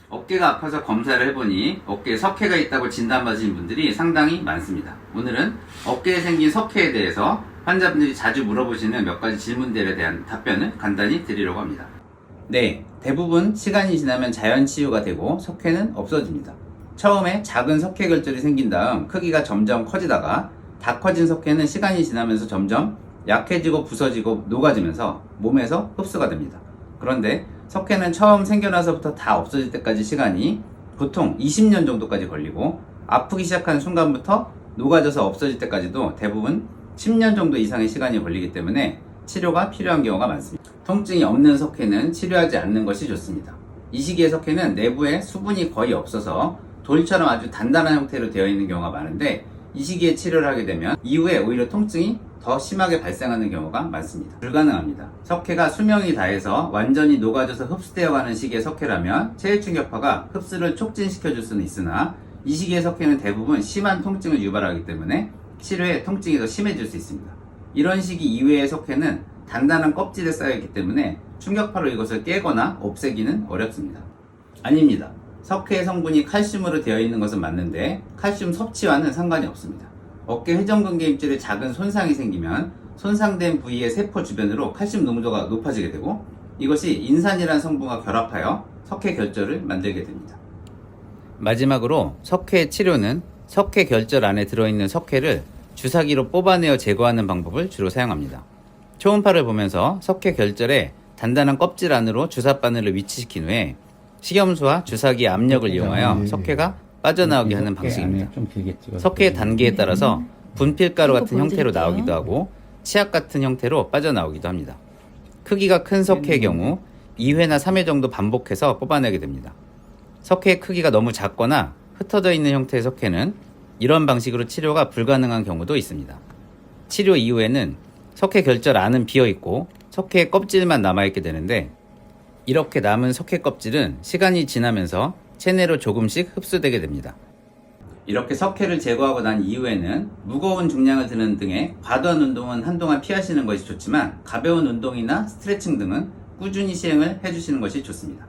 어깨가 아파서 검사를 해보니 어깨에 석회가 있다고 진단받으신 분들이 상당히 많습니다. 오늘은 어깨에 생긴 석회에 대해서 환자분들이 자주 물어보시는 몇 가지 질문들에 대한 답변을 간단히 드리려고 합니다. 네, 대부분 시간이 지나면 자연 치유가 되고 석회는 없어집니다. 처음에 작은 석회 결절이 생긴 다음 크기가 점점 커지다가 다 커진 석회는 시간이 지나면서 점점 약해지고 부서지고 녹아지면서 몸에서 흡수가 됩니다. 그런데 석회는 처음 생겨나서부터 다 없어질 때까지 시간이 보통 20년 정도까지 걸리고 아프기 시작하는 순간부터 녹아져서 없어질 때까지도 대부분 10년 정도 이상의 시간이 걸리기 때문에 치료가 필요한 경우가 많습니다. 통증이 없는 석회는 치료하지 않는 것이 좋습니다. 이 시기의 석회는 내부에 수분이 거의 없어서 돌처럼 아주 단단한 형태로 되어 있는 경우가 많은데 이 시기에 치료를 하게 되면 이후에 오히려 통증이 더 심하게 발생하는 경우가 많습니다. 불가능합니다. 석회가 수명이 다해서 완전히 녹아져서 흡수되어 가는 시기의 석회라면 체일충격파가 흡수를 촉진시켜 줄 수는 있으나 이 시기의 석회는 대부분 심한 통증을 유발하기 때문에 치료에 통증이 더 심해질 수 있습니다. 이런 시기 이외의 석회는 단단한 껍질에 쌓여있기 때문에 충격파로 이것을 깨거나 없애기는 어렵습니다. 아닙니다. 석회의 성분이 칼슘으로 되어 있는 것은 맞는데 칼슘 섭취와는 상관이 없습니다. 어깨 회전근개 입질에 작은 손상이 생기면 손상된 부위의 세포 주변으로 칼슘 농도가 높아지게 되고 이것이 인산이라는 성분과 결합하여 석회 결절을 만들게 됩니다. 마지막으로 석회 치료는 석회 결절 안에 들어있는 석회를 주사기로 뽑아내어 제거하는 방법을 주로 사용합니다. 초음파를 보면서 석회 결절에 단단한 껍질 안으로 주사 바늘을 위치시킨 후에 식염수와 주사기의 압력을 이용하여 석회가 빠져나오게 하는 방식입니다. 석회의 단계에 따라서 분필가루 같은 형태로 나오기도 하고 치약 같은 형태로 빠져나오기도 합니다. 크기가 큰 석회의 경우 2회나 3회 정도 반복해서 뽑아내게 됩니다. 석회의 크기가 너무 작거나 흩어져 있는 형태의 석회는 이런 방식으로 치료가 불가능한 경우도 있습니다. 치료 이후에는 석회 결절 안은 비어있고 석회의 껍질만 남아있게 되는데 이렇게 남은 석회 껍질은 시간이 지나면서 체내로 조금씩 흡수되게 됩니다. 이렇게 석회를 제거하고 난 이후에는 무거운 중량을 드는 등의 과도한 운동은 한동안 피하시는 것이 좋지만 가벼운 운동이나 스트레칭 등은 꾸준히 시행을 해주시는 것이 좋습니다.